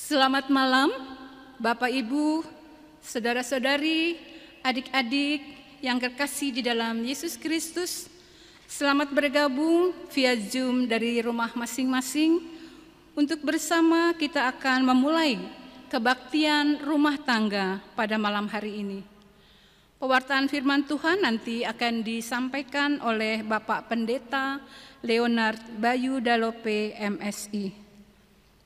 Selamat malam, Bapak Ibu, saudara-saudari, adik-adik yang terkasih di dalam Yesus Kristus. Selamat bergabung via Zoom dari rumah masing-masing. Untuk bersama kita akan memulai kebaktian rumah tangga pada malam hari ini. Pewartaan firman Tuhan nanti akan disampaikan oleh Bapak Pendeta Leonard Bayu Dalope, MSI.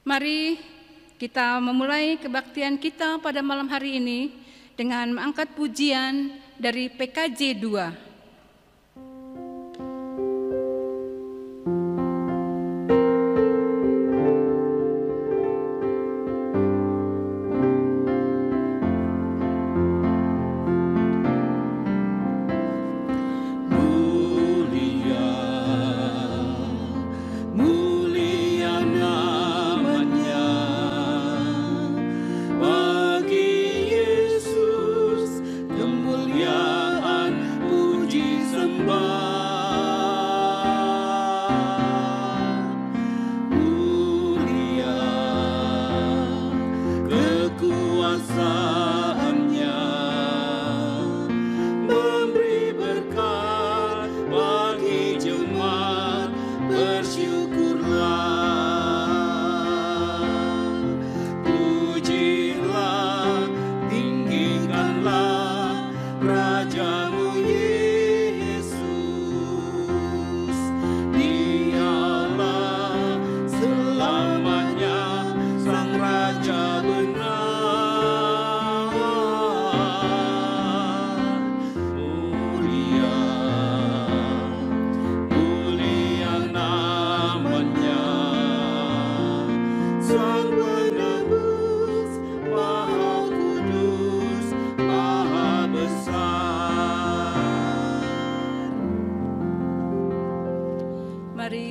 Mari kita memulai kebaktian kita pada malam hari ini dengan mengangkat pujian dari PKJ 2.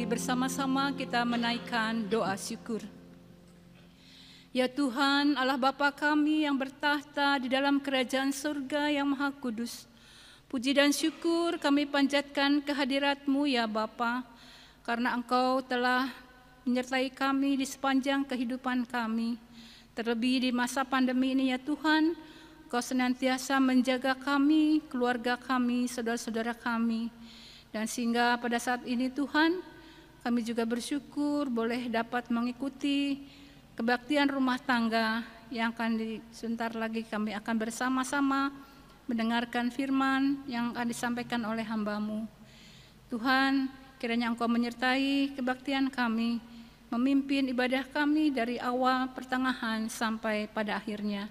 Bersama-sama kita menaikkan doa syukur. Ya Tuhan, Allah Bapa kami yang bertahta di dalam kerajaan surga yang maha kudus, puji dan syukur kami panjatkan kehadirat-Mu ya Bapa, karena Engkau telah menyertai kami di sepanjang kehidupan kami. Terlebih di masa pandemi ini ya Tuhan, Engkau senantiasa menjaga kami, keluarga kami, saudara-saudara kami. Dan sehingga pada saat ini Tuhan, kami juga bersyukur boleh dapat mengikuti kebaktian rumah tangga yang akan sebentar lagi kami akan bersama-sama mendengarkan firman yang akan disampaikan oleh hamba-Mu. Tuhan, kiranya Engkau menyertai kebaktian kami, memimpin ibadah kami dari awal, pertengahan, sampai pada akhirnya.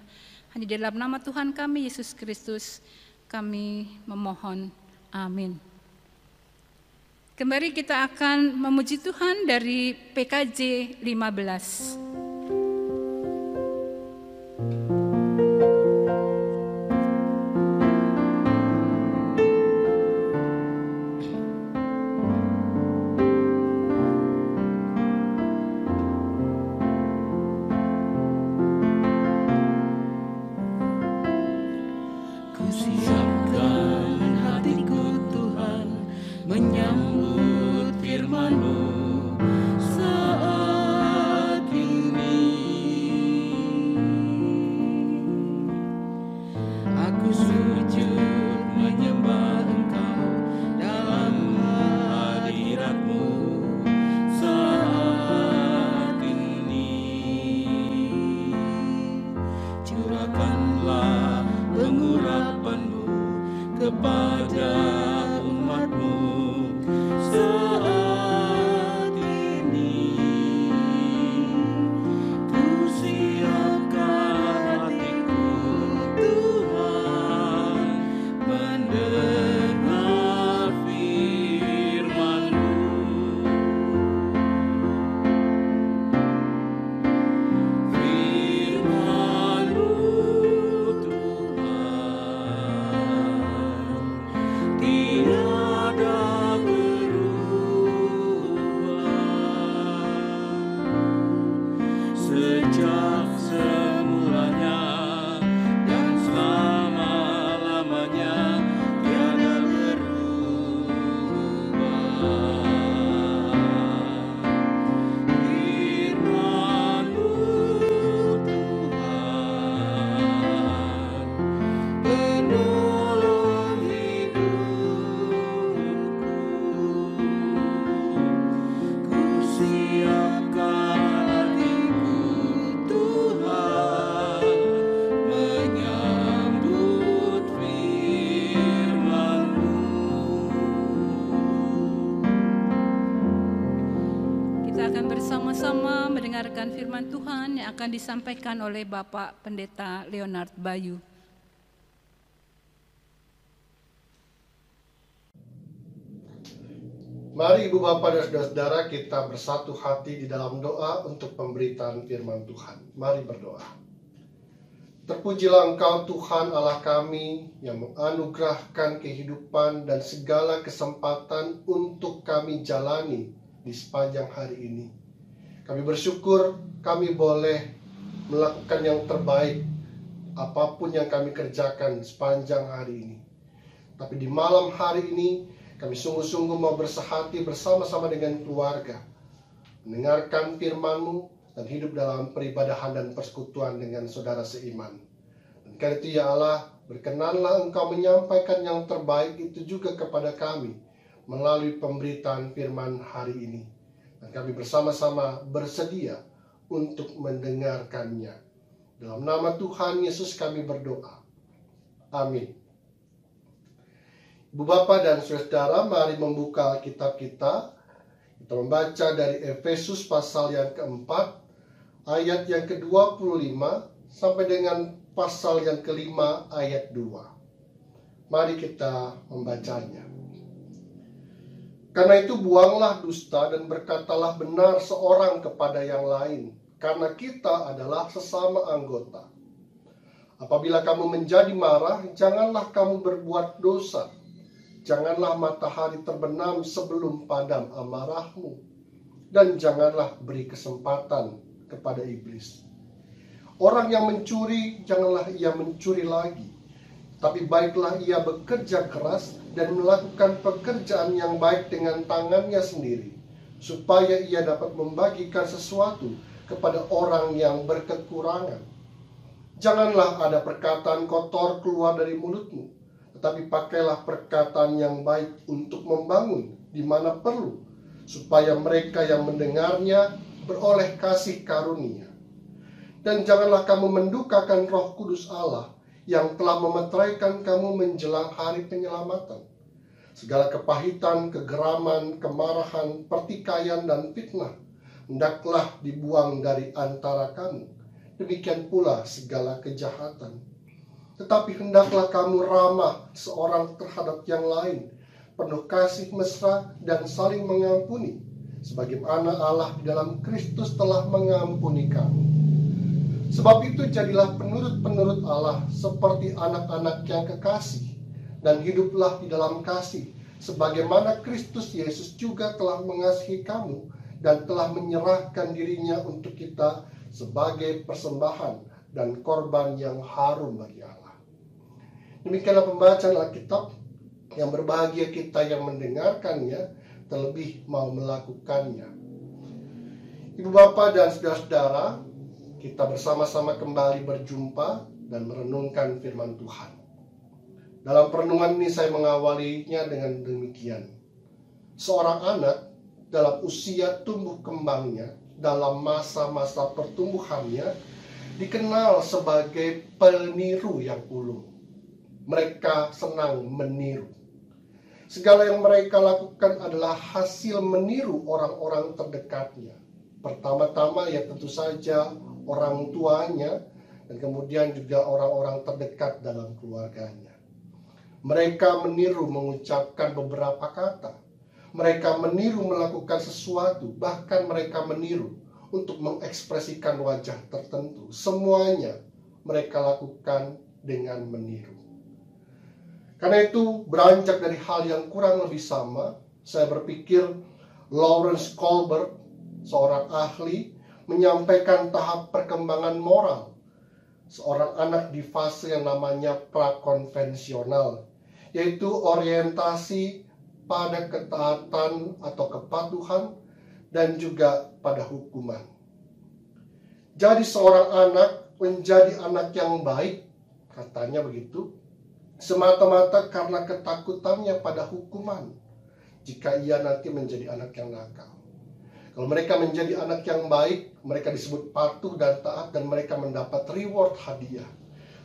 Hanya di dalam nama Tuhan kami, Yesus Kristus, kami memohon. Amin. Kembali kita akan memuji Tuhan dari PKJ 15. mendengarkan firman Tuhan yang akan disampaikan oleh Bapak Pendeta Leonard Bayu. Mari Ibu Bapak dan Saudara-saudara kita bersatu hati di dalam doa untuk pemberitaan firman Tuhan. Mari berdoa. Terpujilah Engkau Tuhan Allah kami yang menganugerahkan kehidupan dan segala kesempatan untuk kami jalani di sepanjang hari ini. Kami bersyukur kami boleh melakukan yang terbaik apapun yang kami kerjakan sepanjang hari ini. Tapi di malam hari ini kami sungguh-sungguh mau bersehati bersama-sama dengan keluarga, mendengarkan firman-Mu dan hidup dalam peribadahan dan persekutuan dengan saudara seiman. Dan karena itu ya Allah, berkenanlah Engkau menyampaikan yang terbaik itu juga kepada kami melalui pemberitaan firman hari ini. Dan kami bersama-sama bersedia untuk mendengarkannya. Dalam nama Tuhan Yesus kami berdoa. Amin. Ibu Bapak dan Saudara, mari membuka Alkitab kita. Kita membaca dari Efesus pasal yang keempat, ayat yang ke-25 sampai dengan pasal yang kelima ayat 2. Mari kita membacanya. Karena itu buanglah dusta dan berkatalah benar seorang kepada yang lain, karena kita adalah sesama anggota. Apabila kamu menjadi marah, janganlah kamu berbuat dosa. Janganlah matahari terbenam sebelum padam amarahmu. Dan janganlah beri kesempatan kepada iblis. Orang yang mencuri, janganlah ia mencuri lagi. Tapi baiklah ia bekerja keras dan melakukan pekerjaan yang baik dengan tangannya sendiri. Supaya ia dapat membagikan sesuatu kepada orang yang berkekurangan. Janganlah ada perkataan kotor keluar dari mulutmu. Tetapi pakailah perkataan yang baik untuk membangun di mana perlu, supaya mereka yang mendengarnya beroleh kasih karunia. Dan janganlah kamu mendukakan Roh Kudus Allah yang telah memeteraikan kamu menjelang hari penyelamatan. Segala kepahitan, kegeraman, kemarahan, pertikaian, dan fitnah hendaklah dibuang dari antara kamu. Demikian pula segala kejahatan. Tetapi hendaklah kamu ramah seorang terhadap yang lain, penuh kasih mesra dan saling mengampuni, sebagaimana Allah di dalam Kristus telah mengampuni kamu. Sebab itu jadilah penurut-penurut Allah seperti anak-anak yang kekasih, dan hiduplah di dalam kasih, sebagaimana Kristus Yesus juga telah mengasihi kamu dan telah menyerahkan dirinya untuk kita sebagai persembahan dan korban yang harum bagi Allah. Demikianlah pembacaan Alkitab. Yang berbahagia kita yang mendengarkannya, terlebih mau melakukannya. Ibu Bapak dan Saudara-saudara, kita bersama-sama kembali berjumpa dan merenungkan firman Tuhan. Dalam perenungan ini saya mengawalinya dengan demikian. Seorang anak dalam usia tumbuh kembangnya, dalam masa-masa pertumbuhannya, dikenal sebagai peniru yang ulung. Mereka senang meniru. Segala yang mereka lakukan adalah hasil meniru orang-orang terdekatnya. Pertama-tama ya tentu saja orang tuanya, dan kemudian juga orang-orang terdekat dalam keluarganya. Mereka meniru mengucapkan beberapa kata. Mereka meniru melakukan sesuatu, bahkan mereka meniru untuk mengekspresikan wajah tertentu. Semuanya mereka lakukan dengan meniru. Karena itu beranjak dari hal yang kurang lebih sama, saya berpikir Lawrence Kohlberg, seorang ahli, menyampaikan tahap perkembangan moral seorang anak di fase yang namanya prakonvensional, yaitu orientasi pada ketaatan atau kepatuhan dan juga pada hukuman. Jadi seorang anak menjadi anak yang baik, katanya begitu, semata-mata karena ketakutannya pada hukuman jika ia nanti menjadi anak yang nakal. Kalau mereka menjadi anak yang baik, mereka disebut patuh dan taat dan mereka mendapat reward hadiah.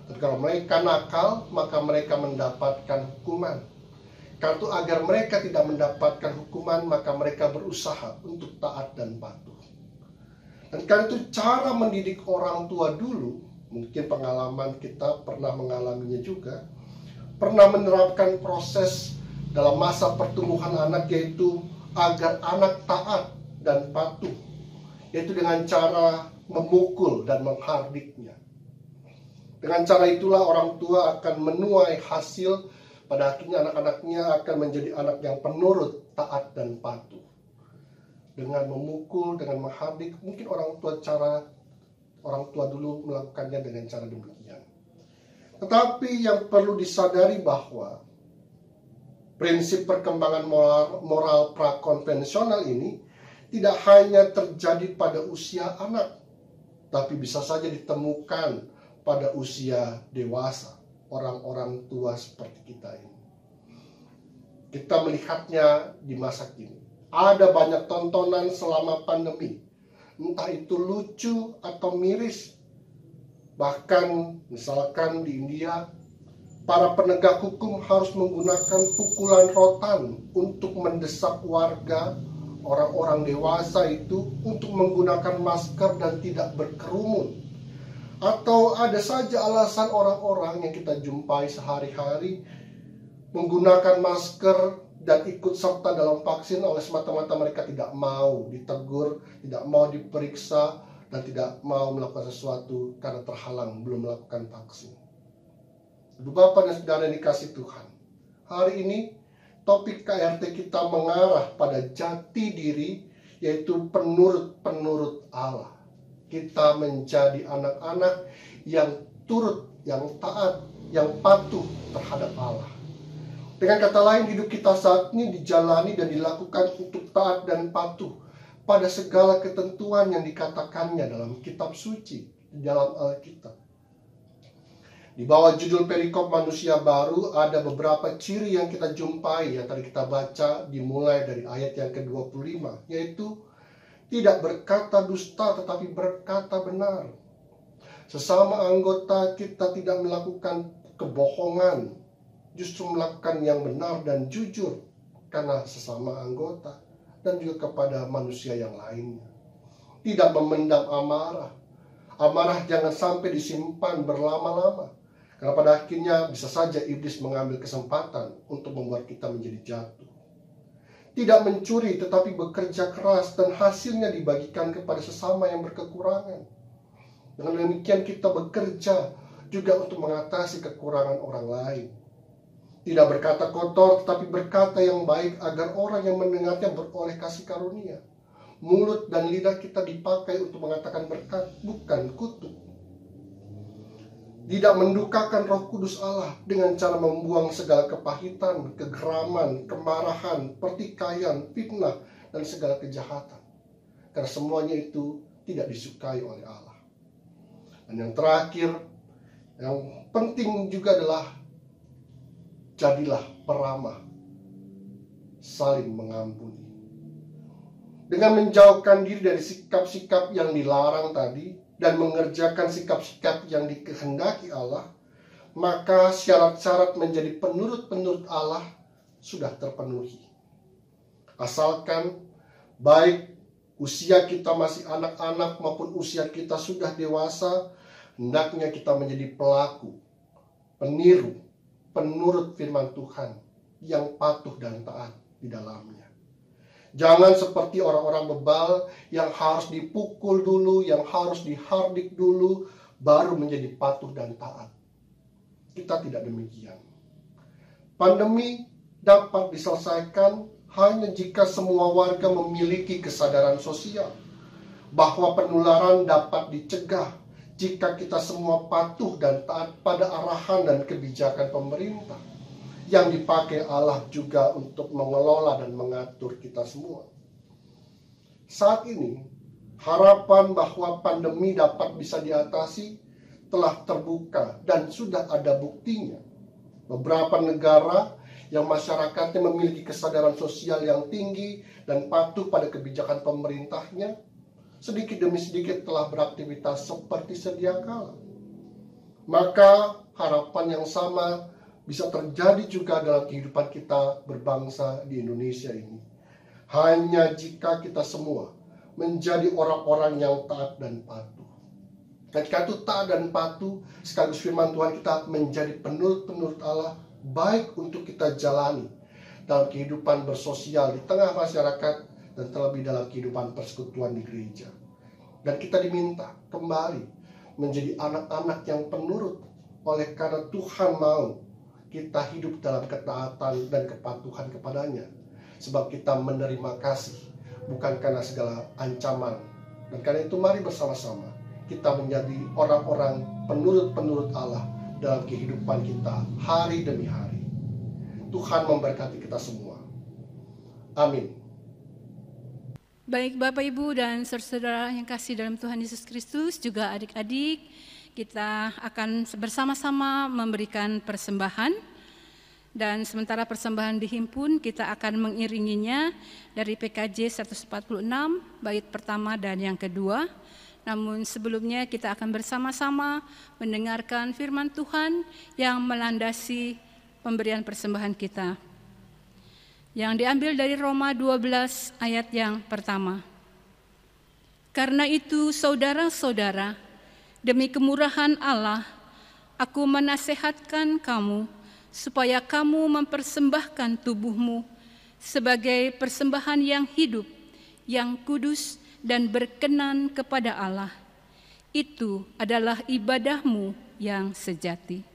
Dan kalau mereka nakal, maka mereka mendapatkan hukuman. Karena itu agar mereka tidak mendapatkan hukuman, maka mereka berusaha untuk taat dan patuh. Dan karena itu cara mendidik orang tua dulu, mungkin pengalaman kita pernah mengalaminya juga, pernah menerapkan proses dalam masa pertumbuhan anak, yaitu agar anak taat dan patuh, yaitu dengan cara memukul dan menghardiknya. Dengan cara itulah orang tua akan menuai hasil, pada akhirnya anak-anaknya akan menjadi anak yang penurut, taat, dan patuh. Dengan memukul, dengan menghardik, mungkin orang tua dulu melakukannya dengan cara demikian. Tetapi yang perlu disadari bahwa prinsip perkembangan moral prakonvensional ini tidak hanya terjadi pada usia anak, tapi bisa saja ditemukan pada usia dewasa, orang-orang tua seperti kita ini. Kita melihatnya di masa kini. Ada banyak tontonan selama pandemi, entah itu lucu atau miris. Bahkan misalkan di India, para penegak hukum harus menggunakan pukulan rotan untuk mendesak warga, orang-orang dewasa itu, untuk menggunakan masker dan tidak berkerumun. Atau ada saja alasan orang-orang yang kita jumpai sehari-hari menggunakan masker dan ikut serta dalam vaksin oleh semata-mata mereka tidak mau ditegur, tidak mau diperiksa, dan tidak mau melakukan sesuatu karena terhalang belum melakukan vaksin. Ibu Bapak dan Saudara yang dikasih Tuhan, hari ini topik KRT kita mengarah pada jati diri, yaitu penurut Allah. Kita menjadi anak-anak yang turut, yang taat, yang patuh terhadap Allah. Dengan kata lain, hidup kita saat ini dijalani dan dilakukan untuk taat dan patuh pada segala ketentuan yang dikatakannya dalam kitab suci, di dalam Alkitab. Di bawah judul perikop manusia baru ada beberapa ciri yang kita jumpai yang tadi kita baca dimulai dari ayat yang ke-25, yaitu tidak berkata dusta tetapi berkata benar. Sesama anggota kita tidak melakukan kebohongan, justru melakukan yang benar dan jujur karena sesama anggota dan juga kepada manusia yang lainnya. Tidak memendam amarah. Amarah jangan sampai disimpan berlama-lama, karena pada akhirnya bisa saja iblis mengambil kesempatan untuk membuat kita menjadi jatuh. Tidak mencuri tetapi bekerja keras dan hasilnya dibagikan kepada sesama yang berkekurangan. Dengan demikian kita bekerja juga untuk mengatasi kekurangan orang lain. Tidak berkata kotor tetapi berkata yang baik agar orang yang mendengarnya beroleh kasih karunia. Mulut dan lidah kita dipakai untuk mengatakan berkat, bukan kutuk. Tidak mendukakan Roh Kudus Allah dengan cara membuang segala kepahitan, kegeraman, kemarahan, pertikaian, fitnah, dan segala kejahatan. Karena semuanya itu tidak disukai oleh Allah. Dan yang terakhir, yang penting juga adalah jadilah peramah, saling mengampuni. Dengan menjauhkan diri dari sikap-sikap yang dilarang tadi dan mengerjakan sikap-sikap yang dikehendaki Allah, maka syarat-syarat menjadi penurut-penurut Allah sudah terpenuhi. Asalkan baik usia kita masih anak-anak maupun usia kita sudah dewasa, hendaknya kita menjadi pelaku, peniru, penurut firman Tuhan yang patuh dan taat di dalamnya. Jangan seperti orang-orang bebal yang harus dipukul dulu, yang harus dihardik dulu, baru menjadi patuh dan taat. Kita tidak demikian. Pandemi dapat diselesaikan hanya jika semua warga memiliki kesadaran sosial, bahwa penularan dapat dicegah jika kita semua patuh dan taat pada arahan dan kebijakan pemerintah yang dipakai Allah juga untuk mengelola dan mengatur kita semua. Saat ini, harapan bahwa pandemi dapat bisa diatasi telah terbuka dan sudah ada buktinya. Beberapa negara yang masyarakatnya memiliki kesadaran sosial yang tinggi dan patuh pada kebijakan pemerintahnya, sedikit demi sedikit telah beraktivitas seperti sedia kala. Maka harapan yang sama bisa terjadi juga dalam kehidupan kita berbangsa di Indonesia ini. Hanya jika kita semua menjadi orang-orang yang taat dan patuh. Ketika itu taat dan patuh, sekaligus firman Tuhan kita menjadi penurut-penurut Allah, baik untuk kita jalani dalam kehidupan bersosial di tengah masyarakat, dan terlebih dalam kehidupan persekutuan di gereja. Dan kita diminta kembali menjadi anak-anak yang penurut, oleh karena Tuhan mau kita hidup dalam ketaatan dan kepatuhan kepadanya. Sebab kita menerima kasih, bukan karena segala ancaman. Dan karena itu mari bersama-sama kita menjadi orang-orang penurut-penurut Allah dalam kehidupan kita hari demi hari. Tuhan memberkati kita semua. Amin. Baik Bapak Ibu dan saudara yang kasih dalam Tuhan Yesus Kristus, juga adik-adik, kita akan bersama-sama memberikan persembahan. Dan sementara persembahan dihimpun, kita akan mengiringinya dari PKJ 146, bait pertama dan yang kedua. Namun sebelumnya kita akan bersama-sama mendengarkan firman Tuhan yang melandasi pemberian persembahan kita, yang diambil dari Roma 12 ayat yang pertama. Karena itu saudara-saudara, demi kemurahan Allah, aku menasehatkan kamu supaya kamu mempersembahkan tubuhmu sebagai persembahan yang hidup, yang kudus dan berkenan kepada Allah. Itu adalah ibadahmu yang sejati.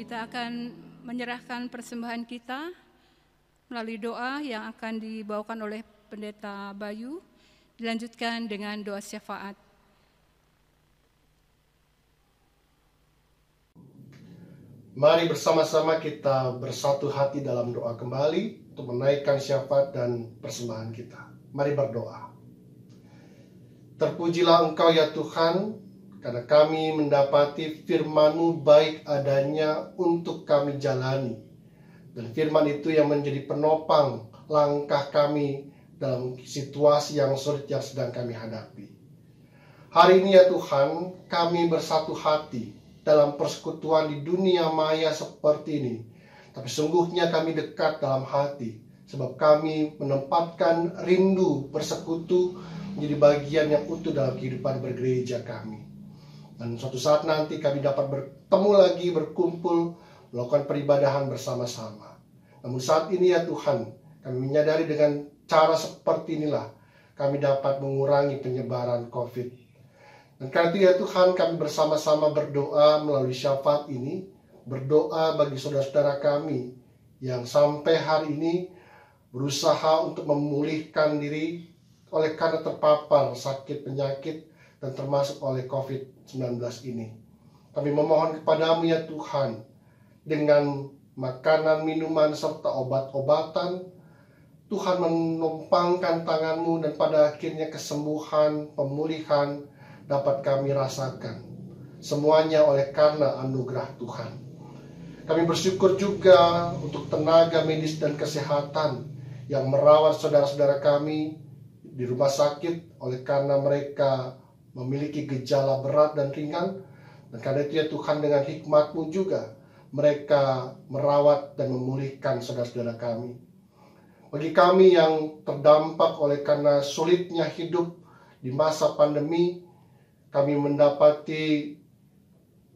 Kita akan menyerahkan persembahan kita melalui doa yang akan dibawakan oleh Pendeta Bayu, dilanjutkan dengan doa syafaat. Mari bersama-sama kita bersatu hati dalam doa kembali untuk menaikkan syafaat dan persembahan kita. Mari berdoa. Terpujilah Engkau ya Tuhan, karena kami mendapati firman-Mu baik adanya untuk kami jalani. Dan firman itu yang menjadi penopang langkah kami dalam situasi yang sulit yang sedang kami hadapi. Hari ini ya Tuhan, kami bersatu hati dalam persekutuan di dunia maya seperti ini. Tapi sungguhnya kami dekat dalam hati, sebab kami menempatkan rindu bersekutu menjadi bagian yang utuh dalam kehidupan bergereja kami. Dan suatu saat nanti kami dapat bertemu lagi, berkumpul, melakukan peribadahan bersama-sama. Namun saat ini ya Tuhan, kami menyadari dengan cara seperti inilah kami dapat mengurangi penyebaran COVID. Dan karena itu ya Tuhan, kami bersama-sama berdoa melalui syafaat ini, berdoa bagi saudara-saudara kami yang sampai hari ini berusaha untuk memulihkan diri oleh karena terpapar sakit penyakit dan termasuk oleh COVID-19 ini. Kami memohon kepadamu ya Tuhan, dengan makanan, minuman, serta obat-obatan, Tuhan menumpangkan tangan-Mu dan pada akhirnya kesembuhan, pemulihan dapat kami rasakan. Semuanya oleh karena anugerah Tuhan. Kami bersyukur juga untuk tenaga medis dan kesehatan yang merawat saudara-saudara kami di rumah sakit oleh karena mereka memiliki gejala berat dan ringan. Dan karena itu ya Tuhan, dengan hikmat-Mu juga mereka merawat dan memulihkan saudara-saudara kami. Bagi kami yang terdampak oleh karena sulitnya hidup di masa pandemi, kami mendapati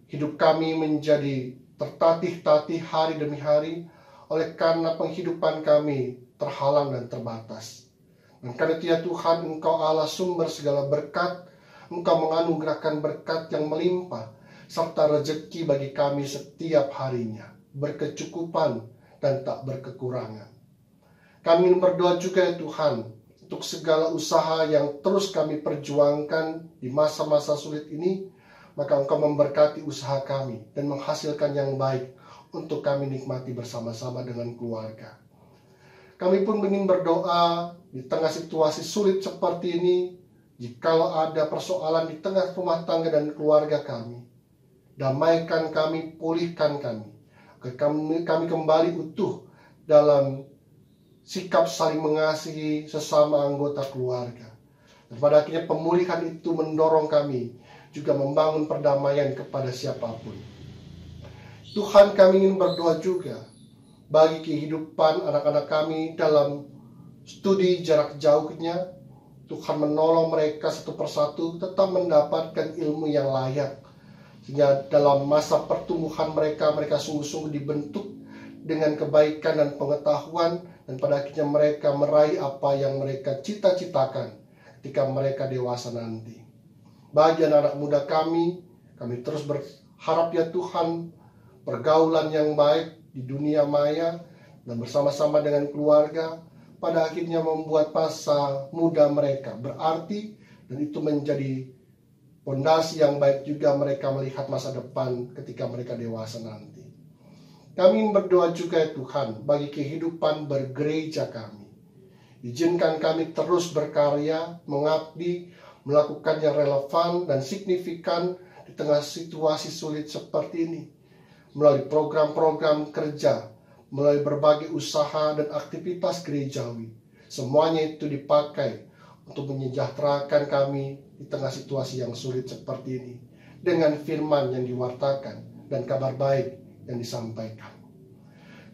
hidup kami menjadi tertatih-tatih hari demi hari oleh karena penghidupan kami terhalang dan terbatas. Dan karena itu ya Tuhan, Engkau Allah sumber segala berkat, Engkau menganugerahkan berkat yang melimpah, serta rezeki bagi kami setiap harinya, berkecukupan dan tak berkekurangan. Kami berdoa juga ya Tuhan, untuk segala usaha yang terus kami perjuangkan di masa-masa sulit ini, maka Engkau memberkati usaha kami dan menghasilkan yang baik untuk kami nikmati bersama-sama dengan keluarga. Kami pun ingin berdoa di tengah situasi sulit seperti ini, jikalau ada persoalan di tengah rumah tangga dan keluarga kami, damaikan kami, pulihkan kami, agar kami kembali utuh dalam sikap saling mengasihi sesama anggota keluarga. Dan pada akhirnya pemulihan itu mendorong kami juga membangun perdamaian kepada siapapun. Tuhan, kami ingin berdoa juga bagi kehidupan anak-anak kami dalam studi jarak jauhnya. Tuhan menolong mereka satu persatu tetap mendapatkan ilmu yang layak, sehingga dalam masa pertumbuhan mereka sungguh-sungguh dibentuk dengan kebaikan dan pengetahuan, dan pada akhirnya mereka meraih apa yang mereka cita-citakan ketika mereka dewasa nanti. Bagi anak-anak muda kami terus berharap ya Tuhan, pergaulan yang baik di dunia maya dan bersama-sama dengan keluarga pada akhirnya membuat masa muda mereka berarti, dan itu menjadi fondasi yang baik juga mereka melihat masa depan ketika mereka dewasa nanti. Kami berdoa juga ya Tuhan bagi kehidupan bergereja kami. Izinkan kami terus berkarya, mengabdi, melakukan yang relevan dan signifikan di tengah situasi sulit seperti ini. Melalui program-program kerja, melalui berbagai usaha dan aktivitas gerejawi. Semuanya itu dipakai untuk menyejahterakan kami di tengah situasi yang sulit seperti ini, dengan firman yang diwartakan dan kabar baik yang disampaikan.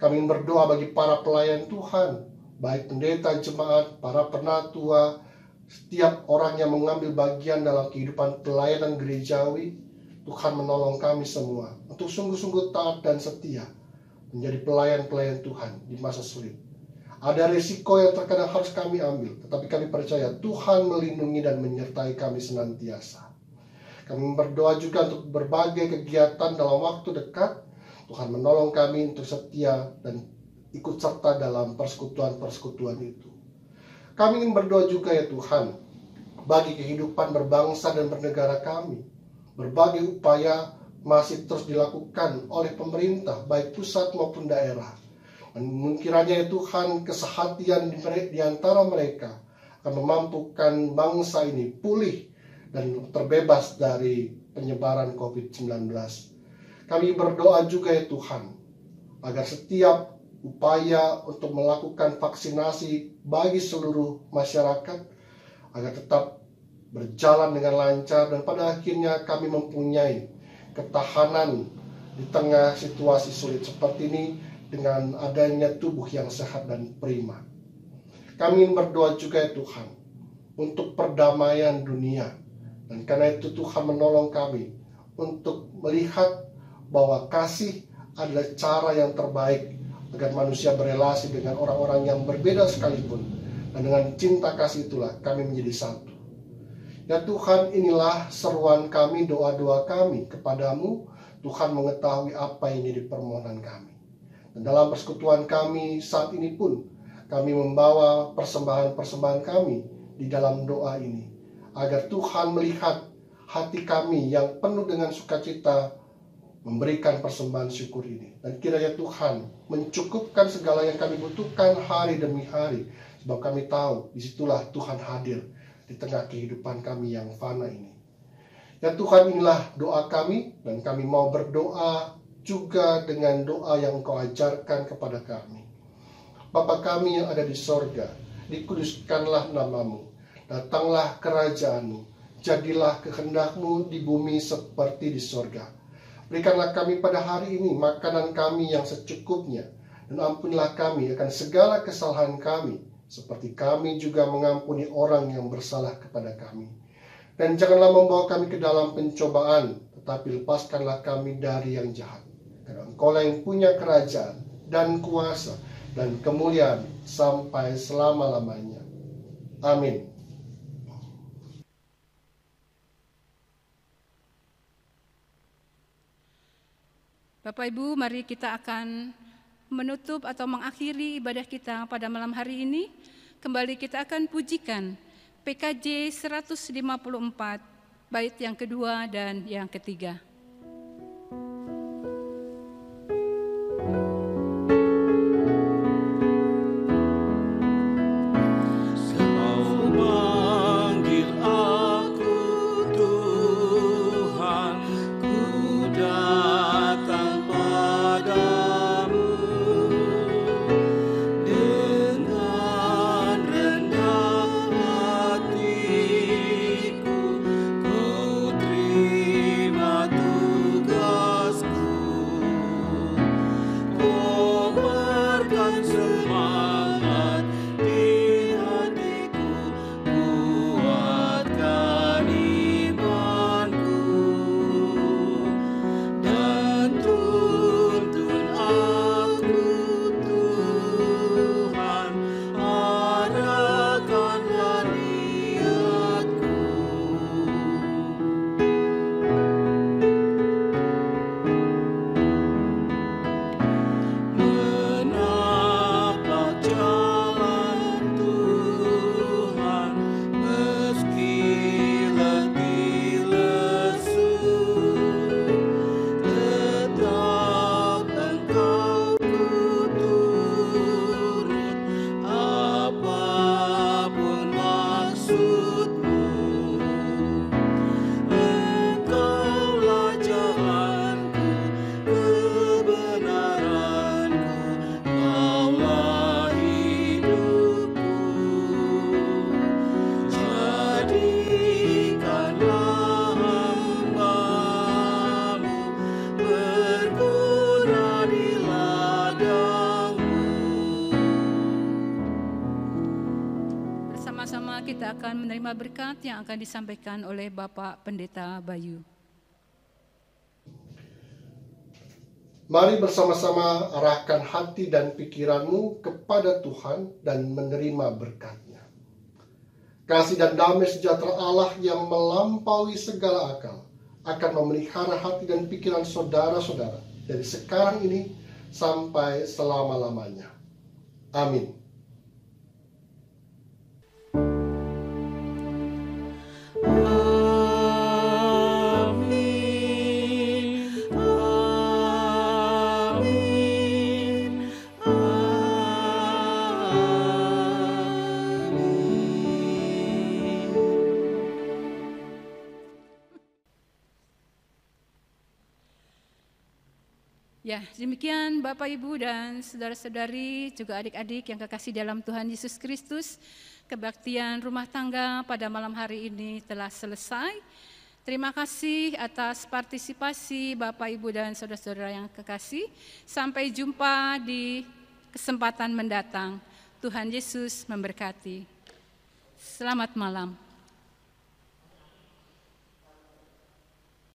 Kami berdoa bagi para pelayan Tuhan, baik pendeta, jemaat, para penatua, setiap orang yang mengambil bagian dalam kehidupan pelayanan gerejawi. Tuhan menolong kami semua untuk sungguh-sungguh taat dan setia menjadi pelayan-pelayan Tuhan di masa sulit. Ada risiko yang terkadang harus kami ambil, tetapi kami percaya Tuhan melindungi dan menyertai kami senantiasa. Kami berdoa juga untuk berbagai kegiatan dalam waktu dekat. Tuhan menolong kami untuk setia dan ikut serta dalam persekutuan-persekutuan itu. Kami ingin berdoa juga ya Tuhan, bagi kehidupan berbangsa dan bernegara kami. Berbagai upaya masih terus dilakukan oleh pemerintah, baik pusat maupun daerah. Dan kiranya ya Tuhan, kesehatian di antara mereka akan memampukan bangsa ini pulih dan terbebas dari penyebaran COVID-19. Kami berdoa juga ya Tuhan, agar setiap upaya untuk melakukan vaksinasi bagi seluruh masyarakat agar tetap berjalan dengan lancar, dan pada akhirnya kami mempunyai ketahanan di tengah situasi sulit seperti ini dengan adanya tubuh yang sehat dan prima. Kami ingin berdoa juga ya Tuhan untuk perdamaian dunia, dan karena itu Tuhan menolong kami untuk melihat bahwa kasih adalah cara yang terbaik agar manusia berelasi dengan orang-orang yang berbeda sekalipun, dan dengan cinta kasih itulah kami menjadi satu. Ya Tuhan, inilah seruan kami, doa-doa kami kepadamu. Tuhan mengetahui apa yang jadi permohonan kami. Dan dalam persekutuan kami saat ini pun, kami membawa persembahan-persembahan kami di dalam doa ini, agar Tuhan melihat hati kami yang penuh dengan sukacita memberikan persembahan syukur ini. Dan kiranya Tuhan mencukupkan segala yang kami butuhkan hari demi hari. Sebab kami tahu disitulah Tuhan hadir di tengah kehidupan kami yang fana ini. Ya Tuhan, inilah doa kami, dan kami mau berdoa juga dengan doa yang Engkau ajarkan kepada kami. Bapa kami yang ada di sorga, dikuduskanlah namamu, datanglah kerajaan-Mu, jadilah kehendak-Mu di bumi seperti di sorga. Berikanlah kami pada hari ini makanan kami yang secukupnya, dan ampunilah kami akan segala kesalahan kami, seperti kami juga mengampuni orang yang bersalah kepada kami. Dan janganlah membawa kami ke dalam pencobaan, tetapi lepaskanlah kami dari yang jahat. Karena Engkau yang punya kerajaan dan kuasa dan kemuliaan sampai selama-lamanya. Amin. Bapak Ibu, mari kita akan menutup atau mengakhiri ibadah kita pada malam hari ini. Kembali kita akan pujikan PKJ 154, bait yang kedua dan yang ketiga. Kita akan menerima berkat yang akan disampaikan oleh Bapak Pendeta Bayu. Mari bersama-sama arahkan hati dan pikiranmu kepada Tuhan dan menerima berkat-Nya. Kasih dan damai sejahtera Allah yang melampaui segala akal akan memelihara hati dan pikiran saudara-saudara dari sekarang ini sampai selama-lamanya. Amin. Ya, demikian Bapak, Ibu, dan saudara-saudari, juga adik-adik yang kekasih dalam Tuhan Yesus Kristus. Kebaktian rumah tangga pada malam hari ini telah selesai. Terima kasih atas partisipasi Bapak, Ibu, dan saudara-saudara yang kekasih. Sampai jumpa di kesempatan mendatang. Tuhan Yesus memberkati. Selamat malam.